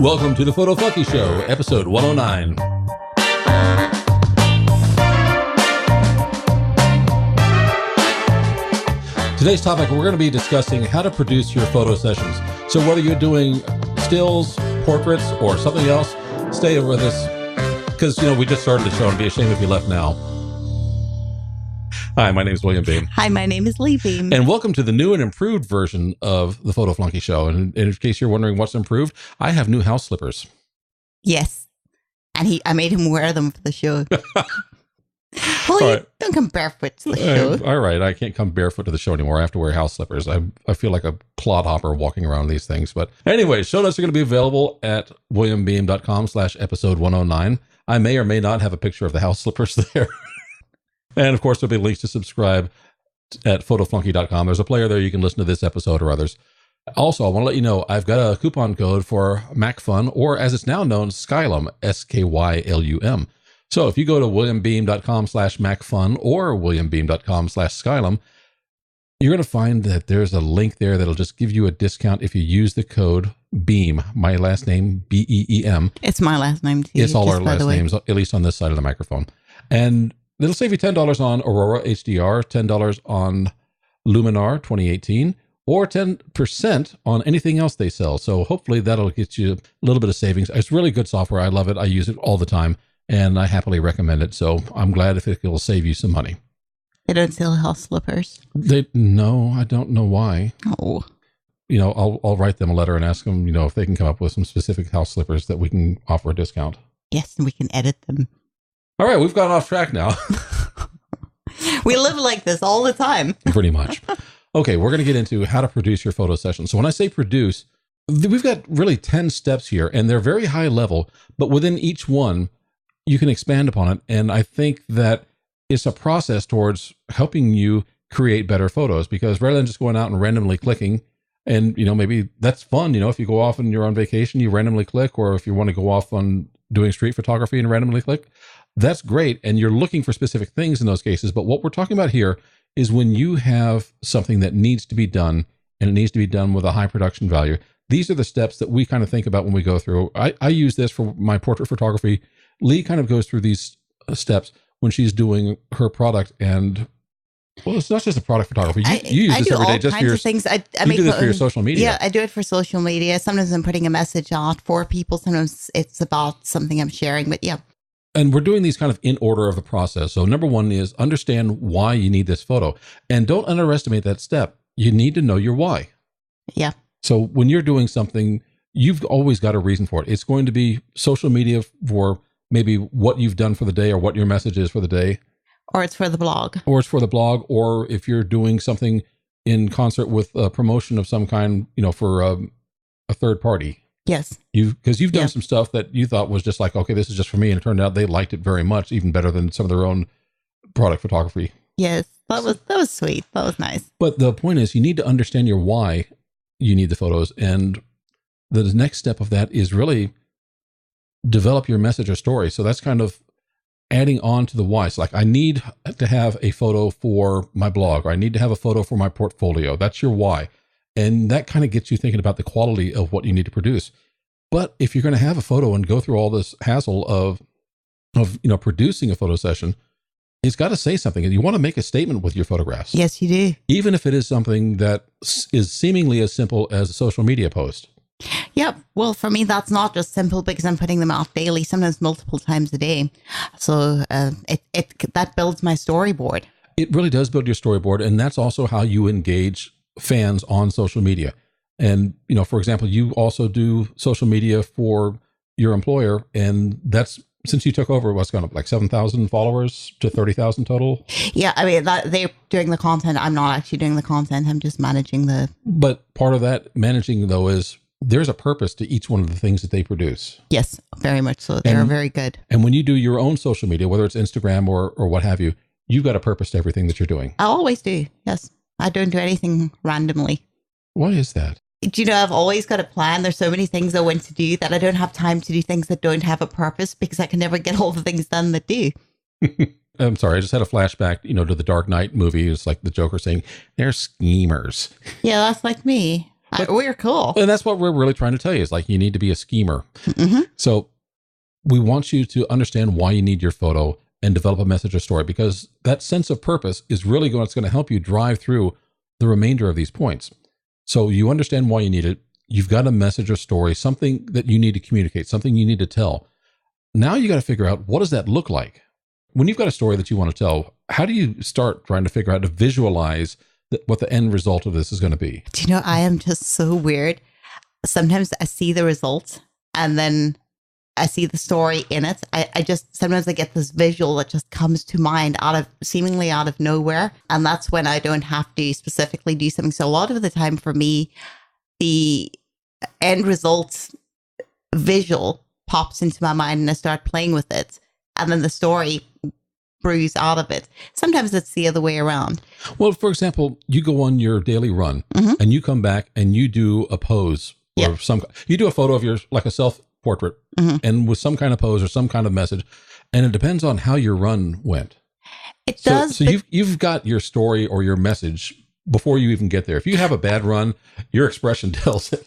Welcome to the Photo Funky Show, episode 109. Today's topic, we're going to be discussing how to produce your photo sessions. So whether you're doing stills, portraits, or something else, stay with us because, we just started the show and it'd be a shame if you left now. Hi, my name is William Beem. Hi, my name is Lee Beem. And welcome to the new and improved version of the Photo Flunky Show. And in case you're wondering what's improved, I have new house slippers. Yes. And I made him wear them for the show. Well, you don't come barefoot to the show. All right. I can't come barefoot to the show anymore. I have to wear house slippers. I feel like a clodhopper walking around these things. But anyway, show notes are going to be available at williambeam.com/episode 109. I may or may not have a picture of the house slippers there. And of course, there'll be links to subscribe at photoflunky.com. There's a player there. You can listen to this episode or others. Also, I want to let you know, I've got a coupon code for MacFun, or as it's now known, Skylum, Skylum. So if you go to williambeam.com/MacFun or williambeam.com/Skylum, you're going to find that there's a link there that'll just give you a discount if you use the code BEAM. My last name, BEEM. It's my last name too. It's all our last names, at least on this side of the microphone. And it'll save you $10 on Aurora HDR, $10 on Luminar 2018, or 10% on anything else they sell. So hopefully that'll get you a little bit of savings. It's really good software. I love it. I use it all the time, and I happily recommend it. So I'm glad if it will save you some money. They don't sell house slippers? No, I don't know why. Oh. I'll write them a letter and ask them, if they can come up with some specific house slippers that we can offer a discount. Yes, and we can edit them. All right, we've gone off track now. We live like this all the time. Pretty much. Okay, we're going to get into how to produce your photo session. So when I say produce, we've got really 10 steps here, and they're very high level, but within each one, you can expand upon it. And I think that it's a process towards helping you create better photos, because rather than just going out and randomly clicking, and, maybe that's fun, if you go off and you're on vacation, you randomly click, or if you want to go off on doing street photography and randomly click, that's great. And you're looking for specific things in those cases. But what we're talking about here is when you have something that needs to be done, and it needs to be done with a high production value. These are the steps that we kind of think about when we go through. I use this for my portrait photography. Lee kind of goes through these steps when she's doing her product. And well, it's not just a product photography. You use this every day just for your things. I do this for your social media. Yeah, I do it for social media. Sometimes I'm putting a message out for people. Sometimes it's about something I'm sharing. But yeah. And we're doing these kind of in order of the process. So number one is understand why you need this photo. And don't underestimate that step. You need to know your why. Yeah. So when you're doing something, you've always got a reason for it. It's going to be social media for maybe what you've done for the day or what your message is for the day. Or it's for the blog. Or if you're doing something in concert with a promotion of some kind, for a third party. Yes. Because you've done some stuff that you thought was just like, okay, this is just for me. And it turned out they liked it very much, even better than some of their own product photography. Yes. That was sweet. That was nice. But the point is, you need to understand your why you need the photos. And the next step of that is really develop your message or story. So that's kind of adding on to the why. It's like, I need to have a photo for my blog, or I need to have a photo for my portfolio. That's your why. And that kind of gets you thinking about the quality of what you need to produce. But if you're going to have a photo and go through all this hassle of producing a photo session, it's got to say something. And you want to make a statement with your photographs. Yes, you do. Even if it is something that is seemingly as simple as a social media post. Yeah. Well, for me, that's not just simple because I'm putting them out daily, sometimes multiple times a day. So that builds my storyboard. It really does build your storyboard. And that's also how you engage fans on social media. And, for example, you also do social media for your employer. And that's, since you took over, what's gone up like 7,000 followers to 30,000 total? Yeah. I mean, they're doing the content. I'm not actually doing the content. I'm just managing the... But part of that managing, though, is there's a purpose to each one of the things that they produce. Yes, very much so. They're very good. And when you do your own social media, whether it's Instagram or what have you, you've got a purpose to everything that you're doing. I always do. Yes. I don't do anything randomly. Why is that? Do I've always got a plan. There's so many things I want to do that I don't have time to do things that don't have a purpose because I can never get all the things done that do. I'm sorry. I just had a flashback, to the Dark Knight movie. It's like the Joker saying, they're schemers. Yeah, that's like me. We're cool. And that's what we're really trying to tell you is like, you need to be a schemer. Mm-hmm. So we want you to understand why you need your photo and develop a message or story, because that sense of purpose is really what's going to help you drive through the remainder of these points. So you understand why you need it. You've got a message or story, something that you need to communicate, something you need to tell. Now you got to figure out, what does that look like? When you've got a story that you want to tell, how do you start trying to figure out to visualize what the end result of this is going to be? Do you know, I am just so weird. Sometimes I see the results and then I see the story in it. Sometimes I get this visual that just comes to mind seemingly out of nowhere. And that's when I don't have to specifically do something. So a lot of the time for me, the end result visual pops into my mind and I start playing with it. And then the story brews out of it. Sometimes it's the other way around. Well, for example, you go on your daily run and you come back and you do a pose or you do a photo of yours, like a self-portrait, and with some kind of pose or some kind of message. And it depends on how your run went. It does. So you've got your story or your message before you even get there. If you have a bad run, your expression tells it.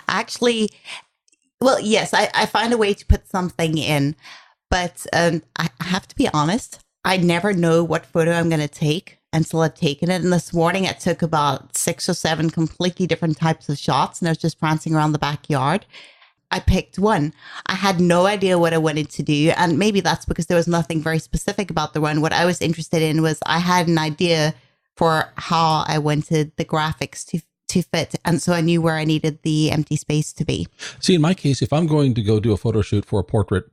Actually, well, yes, I find a way to put something in, but I have to be honest. I never know what photo I'm going to take until I've taken it. And this morning I took about 6 or 7 completely different types of shots and I was just prancing around the backyard. I picked one. I had no idea what I wanted to do. And maybe that's because there was nothing very specific about the run. What I was interested in was I had an idea for how I wanted the graphics to fit. And so I knew where I needed the empty space to be. See, in my case, if I'm going to go do a photo shoot for a portrait,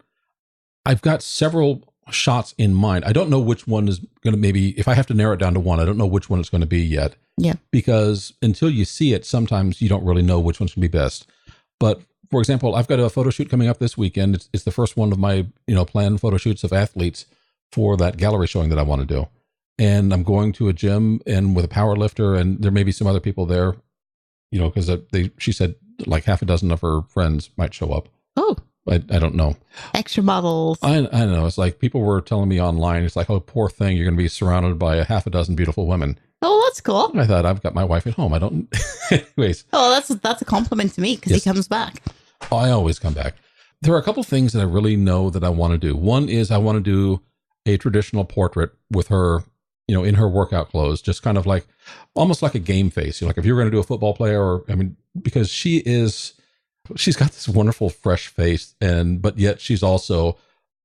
I've got several shots in mind. I don't know which one is going to, maybe if I have to narrow it down to one, I don't know which one it's going to be yet. Yeah. Because until you see it, sometimes you don't really know which one's going to be best. But for example, I've got a photo shoot coming up this weekend. It's the first one of my, planned photo shoots of athletes for that gallery showing that I want to do. And I'm going to a gym and with a power lifter, and there may be some other people there, because she said like half a dozen of her friends might show up. Oh. I don't know. Extra models. I know. It's like people were telling me online, it's like, oh, poor thing, you're going to be surrounded by a half a dozen beautiful women. Oh, that's cool. I thought, I've got my wife at home. I don't. Anyways. Oh, that's a compliment to me because he comes back. Oh, I always come back. There are a couple things that I really know that I want to do. One is I want to do a traditional portrait with her, in her workout clothes, just kind of like, almost like a game face. Like if you were going to do a football player because she's got this wonderful fresh face, but yet she's also,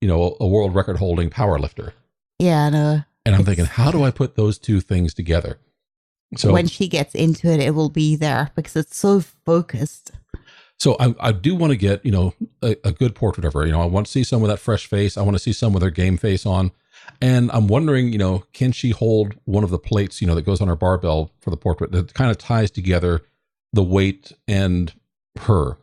a world record holding power lifter. Yeah, I know. And I'm thinking, how do I put those two things together? So when she gets into it, it will be there because it's so focused. So I do want to get, a good portrait of her. I want to see some with that fresh face. I want to see some with her game face on. And I'm wondering, can she hold one of the plates, that goes on her barbell for the portrait that kind of ties together the weight and her.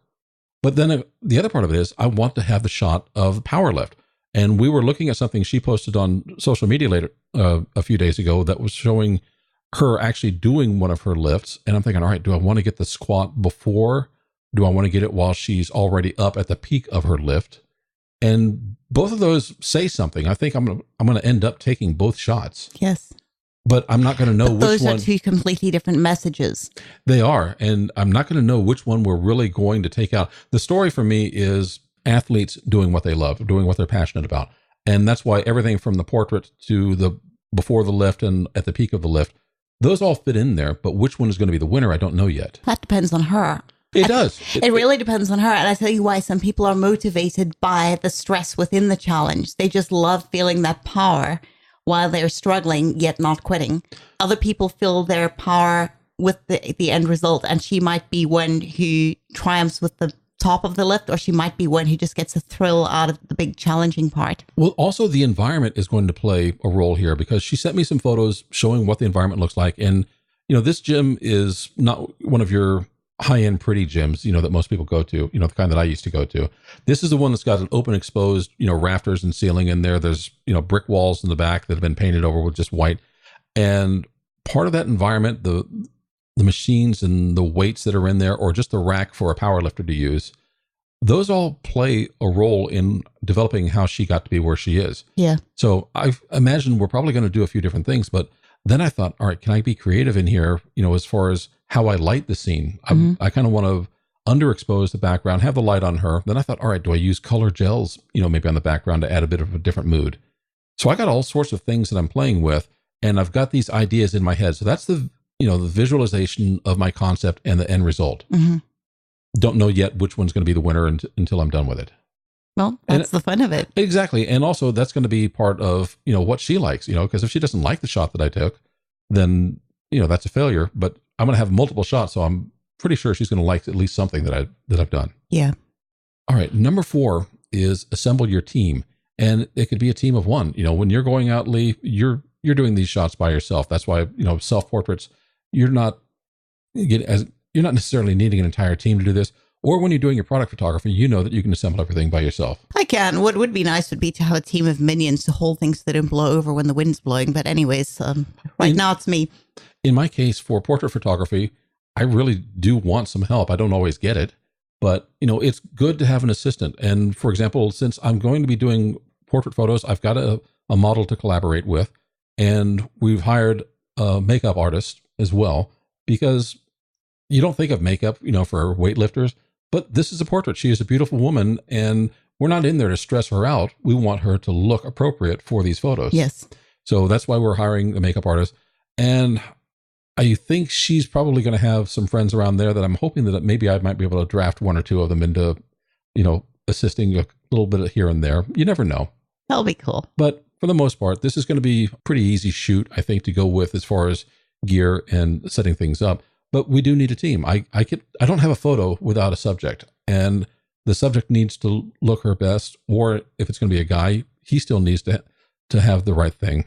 But then the other part of it is I want to have the shot of power lift. And we were looking at something she posted on social media later a few days ago that was showing her actually doing one of her lifts. And I'm thinking, all right, do I want to get the squat before? Do I want to get it while she's already up at the peak of her lift? And both of those say something. I think I'm going to end up taking both shots. Yes. But I'm not going to know which one. Those are two completely different messages. They are. And I'm not going to know which one we're really going to take out. The story for me is athletes doing what they love, doing what they're passionate about. And that's why everything from the portrait to the before the lift and at the peak of the lift, those all fit in there. But which one is going to be the winner, I don't know yet. That depends on her. It does. It really depends on her. And I tell you why some people are motivated by the stress within the challenge. They just love feeling that power while they're struggling, yet not quitting. Other people feel their power with the end result. And she might be one who triumphs with the top of the lift, or she might be one who just gets a thrill out of the big challenging part. Well, also the environment is going to play a role here because she sent me some photos showing what the environment looks like. And, this gym is not one of your high-end pretty gyms, that most people go to, the kind that I used to go to. This is the one that's got an open exposed, rafters and ceiling in there. There's, brick walls in the back that have been painted over with just white. And part of that environment, the machines and the weights that are in there, or just the rack for a power lifter to use, those all play a role in developing how she got to be where she is. Yeah. So I imagine we're probably going to do a few different things, but then I thought, all right, can I be creative in here, as far as how I light the scene. Mhm. I kind of want to underexpose the background, have the light on her. Then I thought, all right, do I use color gels, maybe on the background to add a bit of a different mood? So I got all sorts of things that I'm playing with, and I've got these ideas in my head. So that's the visualization of my concept and the end result. Mhm. Don't know yet which one's going to be the winner until I'm done with it. Well, that's the fun of it. Exactly. And also that's going to be part of, what she likes, because if she doesn't like the shot that I took, then, that's a failure, but I'm going to have multiple shots. So I'm pretty sure she's going to like at least something that I've done. Yeah. All right. Number 4 is assemble your team. And it could be a team of one. When you're going out, Lee, you're doing these shots by yourself. That's why, self-portraits, you're not necessarily needing an entire team to do this. Or when you're doing your product photography, you know that you can assemble everything by yourself. I can. What would be nice would be to have a team of minions to hold things so they don't blow over when the wind's blowing. But anyways, now it's me. In my case, for portrait photography, I really do want some help. I don't always get it, but it's good to have an assistant. And for example, since I'm going to be doing portrait photos, I've got a model to collaborate with, and we've hired a makeup artist as well, because you don't think of makeup, for weightlifters. But this is a portrait. She is a beautiful woman, and we're not in there to stress her out. We want her to look appropriate for these photos. Yes. So that's why we're hiring a makeup artist. And I think she's probably going to have some friends around there that I'm hoping that maybe I might be able to draft one or two of them into, assisting a little bit here and there. You never know. That'll be cool. But for the most part, this is going to be a pretty easy shoot, I think, to go with as far as gear and setting things up. But we do need a team. I don't have a photo without a subject, and the subject needs to look her best. Or if it's going to be a guy, he still needs to have the right thing.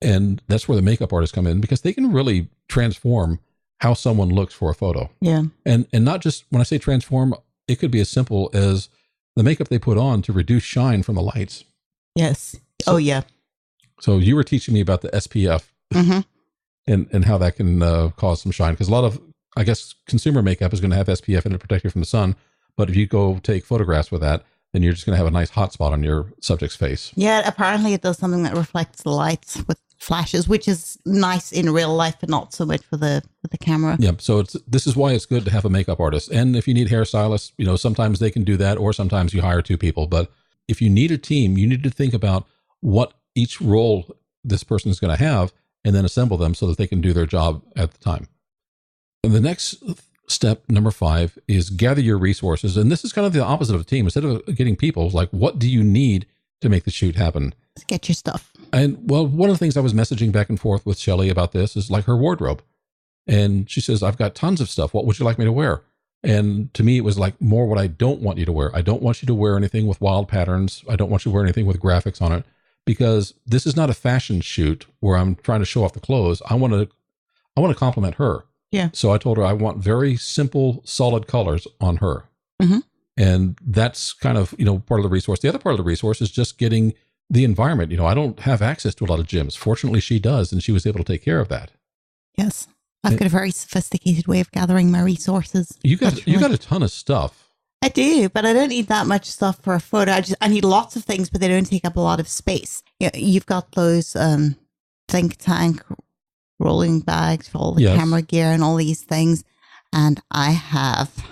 And that's where the makeup artists come in, because they can really transform how someone looks for a photo. Yeah. And not just, when I say transform, it could be as simple as the makeup they put on to reduce shine from the lights. Yes. Yeah. So you were teaching me about the SPF. Mm-hmm. And how that can cause some shine. Because a lot of, I guess, consumer makeup is going to have SPF in it to protect you from the sun. But if you go take photographs with that, then you're just going to have a nice hot spot on your subject's face. Yeah, apparently it does something that reflects the lights with flashes, which is nice in real life, but not so much with the camera. Yeah, so this is why it's good to have a makeup artist. And if you need hairstylists, sometimes they can do that, or sometimes you hire 2 people. But if you need a team, you need to think about what each role this person is going to have, and then assemble them so that they can do their job at the time. And the next step, number 5, is gather your resources. And this is kind of the opposite of a team. Instead of getting people, like, what do you need to make the shoot happen? Let's get your stuff. And well, one of the things I was messaging back and forth with Shelly about this is like her wardrobe. And she says, I've got tons of stuff. What would you like me to wear? And to me, it was like more what I don't want you to wear. I don't want you to wear anything with wild patterns. I don't want you to wear anything with graphics on it. Because this is not a fashion shoot where I'm trying to show off the clothes. I want to compliment her. Yeah. So I told her I want very simple, solid colors on her. Mm-hmm. And that's kind of, part of the resource. The other part of the resource is just getting the environment. I don't have access to a lot of gyms. Fortunately, she does, and she was able to take care of that. Yes. I've got a very sophisticated way of gathering my resources. You got a ton of stuff. I do, but I don't need that much stuff for a photo. I need lots of things, but they don't take up a lot of space. You've got those think tank rolling bags for all the camera gear and all these things. And I have,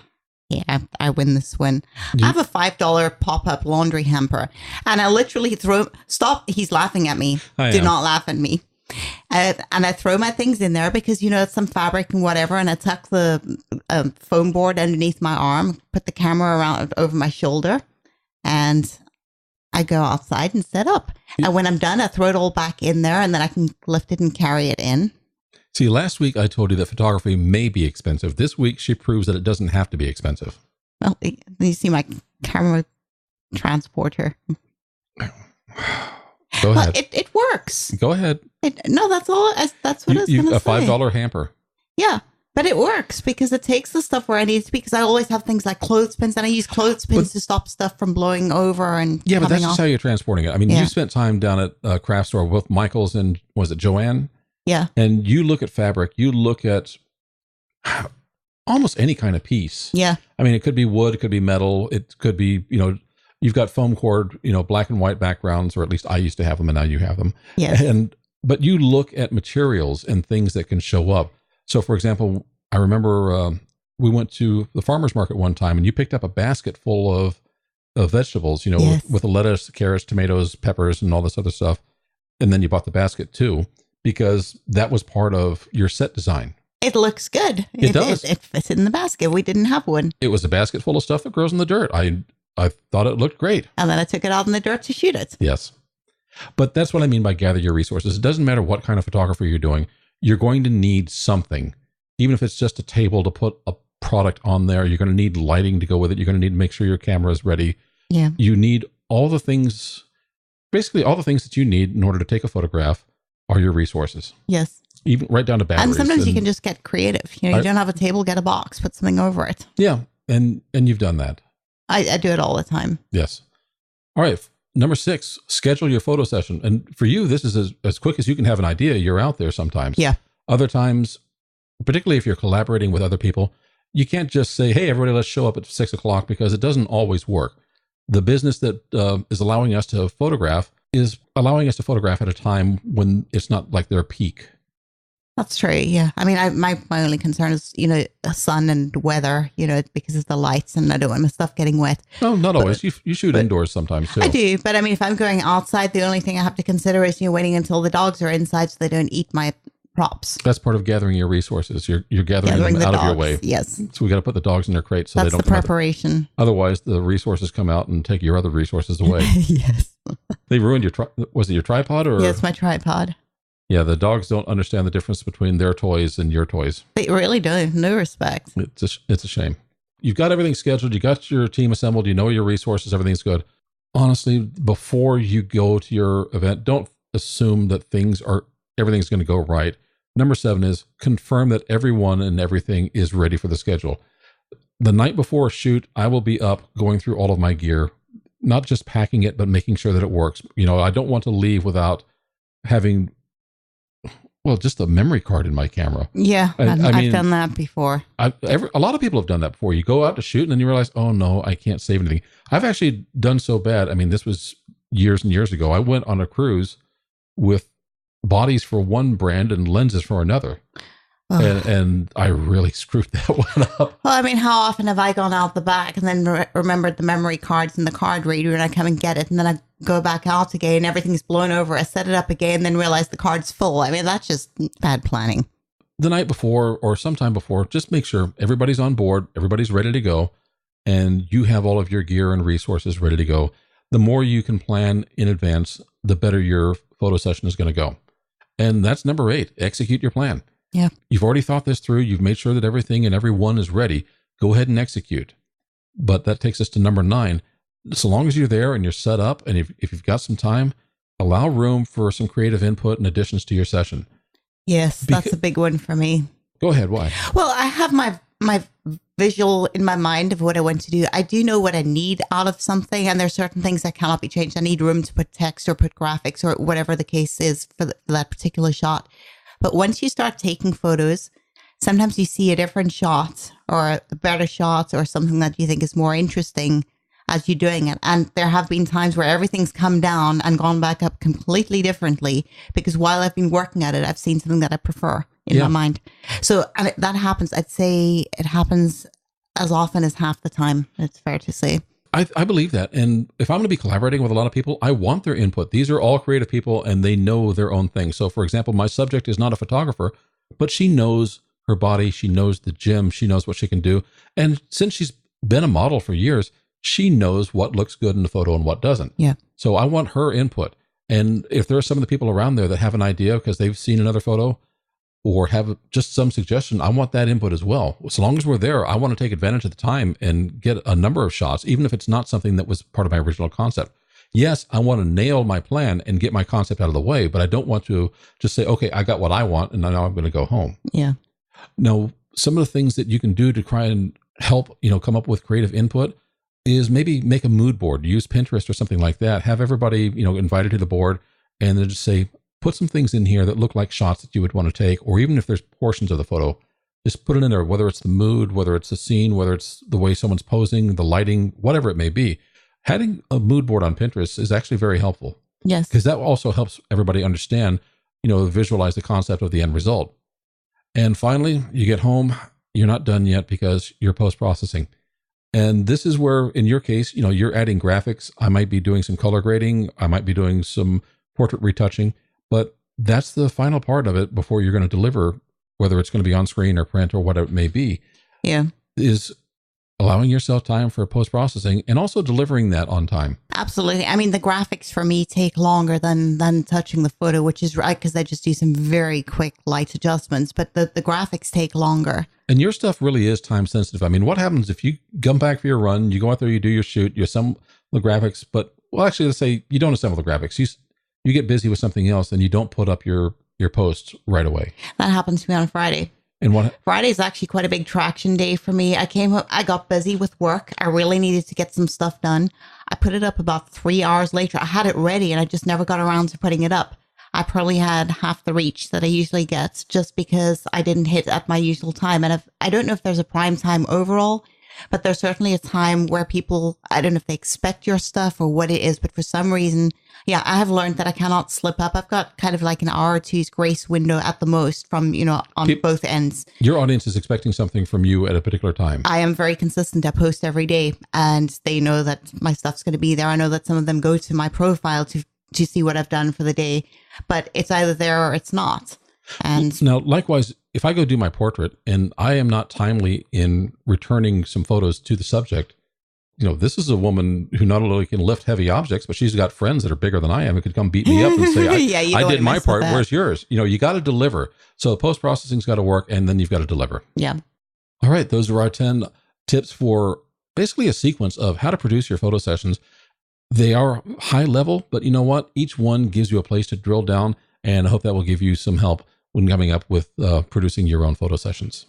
I win this one. I have a $5 pop-up laundry hamper. And I literally stop, he's laughing at me. Do not laugh at me. And I throw my things in there because, it's some fabric and whatever. And I tuck the foam board underneath my arm, put the camera around over my shoulder, and I go outside and set up. And when I'm done, I throw it all back in there, and then I can lift it and carry it in. See, last week I told you that photography may be expensive. This week she proves that it doesn't have to be expensive. Well, you see my camera transporter. Go ahead. Well, it works. Go ahead. No, that's all. That's what I was going to say. A $5 hamper. Yeah, but it works because it takes the stuff where I need it to be, because I always have things like clothespins, and I use clothespins to stop stuff from blowing over and yeah, but that's off. just how you're transporting it. I mean, you spent time down at a craft store with Michael's and, was it Joanne? Yeah. And you look at fabric, you look at almost any kind of piece. Yeah. I mean, it could be wood, it could be metal, it could be, you've got foam cord, black and white backgrounds, or at least I used to have them and now you have them. Yes. But you look at materials and things that can show up. So for example, I remember we went to the farmer's market one time and you picked up a basket full of vegetables, Yes. with the lettuce, carrots, tomatoes, peppers, and all this other stuff. And then you bought the basket too, because that was part of your set design. It looks good. It does. It fits in the basket. We didn't have one. It was a basket full of stuff that grows in the dirt. I thought it looked great. And then I took it out in the dirt to shoot it. Yes. But that's what I mean by gather your resources. It doesn't matter what kind of photography you're doing. You're going to need something. Even if it's just a table to put a product on there, you're going to need lighting to go with it. You're going to need to make sure your camera is ready. Yeah. You need all the things, basically all the things that you need in order to take a photograph are your resources. Yes. Even right down to batteries. And sometimes you can just get creative. You don't have a table, get a box, put something over it. Yeah. And you've done that. I do it all the time. Yes. All right. Number 6, schedule your photo session. And for you, this is as quick as you can have an idea. You're out there sometimes. Yeah. Other times, particularly if you're collaborating with other people, you can't just say, hey, everybody, let's show up at 6 o'clock, because it doesn't always work. The business that is allowing us to photograph is allowing us to photograph at a time when it's not like their peak. That's true. Yeah. I mean, my only concern is, sun and weather, because of the lights, and I don't want my stuff getting wet. No, not always. You shoot indoors sometimes too. I do. But I mean, if I'm going outside, the only thing I have to consider is, waiting until the dogs are inside so they don't eat my props. That's part of gathering your resources. You're gathering them out of your way. Yes. So we got to put the dogs in their crates so That's they don't the preparation. Otherwise, the resources come out and take your other resources away. Yes. They ruined was it your tripod or? Yes, my tripod. Yeah, the dogs don't understand the difference between their toys and your toys. They really don't. No respect. It's a shame. You've got everything scheduled. You got your team assembled. You know your resources. Everything's good. Honestly, before you go to your event, don't assume that everything's going to go right. Number 7 is confirm that everyone and everything is ready for the schedule. The night before a shoot, I will be up going through all of my gear, not just packing it, but making sure that it works. I don't want to leave without having, just a memory card in my camera. Yeah, I've done that before. A lot of people have done that before. You go out to shoot and then you realize, oh no, I can't save anything. I've actually done so bad. I mean, this was years and years ago. I went on a cruise with bodies for one brand and lenses for another. And I really screwed that one up. Well, I mean, how often have I gone out the back and then remembered the memory cards in the card reader, and I come and get it, and then I go back out again, everything's blown over, I set it up again, then realize the card's full. I mean, that's just bad planning. The night before or sometime before, just make sure everybody's on board, everybody's ready to go, and you have all of your gear and resources ready to go. The more you can plan in advance, the better your photo session is going to go. And that's number 8, execute your plan. Yeah. You've already thought this through. You've made sure that everything and everyone is ready. Go ahead and execute. But that takes us to number 9. So long as you're there and you're set up, and if you've got some time, allow room for some creative input and additions to your session. Yes, that's a big one for me. Go ahead. Why? Well, I have my visual in my mind of what I want to do. I do know what I need out of something, and there's certain things that cannot be changed. I need room to put text or put graphics or whatever the case is for that particular shot. But once you start taking photos, sometimes you see a different shot or a better shot or something that you think is more interesting as you're doing it. And there have been times where everything's come down and gone back up completely differently, because while I've been working at it, I've seen something that I prefer in my mind. So and that happens. I'd say it happens as often as half the time. It's fair to say. I believe that. And if I'm going to be collaborating with a lot of people, I want their input. These are all creative people and they know their own thing. So for example, my subject is not a photographer, but she knows her body. She knows the gym. She knows what she can do. And since she's been a model for years, she knows what looks good in the photo and what doesn't. Yeah. So I want her input. And if there are some of the people around there that have an idea because they've seen another photo or have just some suggestion, I want that input as well. So long as we're there, I want to take advantage of the time and get a number of shots, even if it's not something that was part of my original concept. Yes, I want to nail my plan and get my concept out of the way, but I don't want to just say, okay, I got what I want and now I'm going to go home. Yeah. Now, some of the things that you can do to try and help, come up with creative input is maybe make a mood board, use Pinterest or something like that. Have everybody, invited to the board and then just say, put some things in here that look like shots that you would want to take, or even if there's portions of the photo, just put it in there, whether it's the mood, whether it's the scene, whether it's the way someone's posing, the lighting, whatever it may be. Having a mood board on Pinterest is actually very helpful. Yes. Because that also helps everybody understand, visualize the concept of the end result. And finally, you get home, you're not done yet because you're post-processing. And this is where, in your case, you're adding graphics. I might be doing some color grading. I might be doing some portrait retouching, but that's the final part of it before you're going to deliver, whether it's going to be on screen or print or whatever it may be. Yeah. Is allowing yourself time for post-processing and also delivering that on time. Absolutely. I mean, the graphics for me take longer than touching the photo, which is right because I just do some very quick light adjustments, but the graphics take longer. And your stuff really is time sensitive. I mean, what happens if you come back for your run, you go out there, you do your shoot, you assemble the graphics, but, well, actually, let's say you don't assemble the graphics. You get busy with something else and you don't put up your posts right away. That happened to me on Friday. And what? Friday is actually quite a big traction day for me. I came home, I got busy with work. I really needed to get some stuff done. I put it up about 3 hours later. I had it ready and I just never got around to putting it up. I probably had half the reach that I usually get just because I didn't hit at my usual time. And I don't know if there's a prime time overall, but there's certainly a time where people, I don't know if they expect your stuff or what it is, but for some reason, yeah, I have learned that I cannot slip up. I've got kind of like an hour or two's grace window at the most from, on both ends. Your audience is expecting something from you at a particular time. I am very consistent. I post every day and they know that my stuff's going to be there. I know that some of them go to my profile to see what I've done for the day, but it's either there or it's not. And now, likewise, if I go do my portrait and I am not timely in returning some photos to the subject, this is a woman who not only can lift heavy objects, but she's got friends that are bigger than I am who could come beat me up and say, I did my part. Where's yours? You got to deliver. So post-processing's got to work and then you've got to deliver. Yeah. All right. Those are our 10 tips for basically a sequence of how to produce your photo sessions. They are high level, but you know what? Each one gives you a place to drill down, and I hope that will give you some help when coming up with producing your own photo sessions.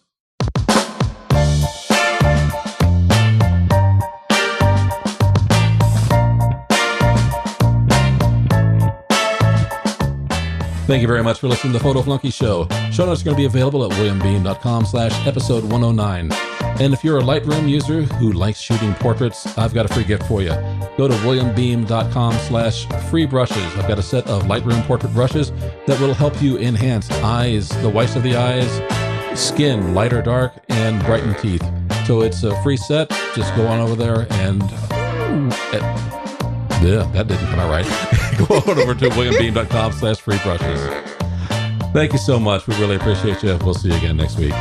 Thank you very much for listening to the Photo Flunky Show. Show notes are going to be available at williambeem.com/episode 109. And if you're a Lightroom user who likes shooting portraits, I've got a free gift for you. Go to williambeem.com/free brushes. I've got a set of Lightroom portrait brushes that will help you enhance eyes, the whites of the eyes, skin, light or dark, and brighten teeth. So it's a free set. Just go on over there and... yeah, that didn't come out right. Go on over to williambeem.com/free brushes. Thank you so much. We really appreciate you. We'll see you again next week.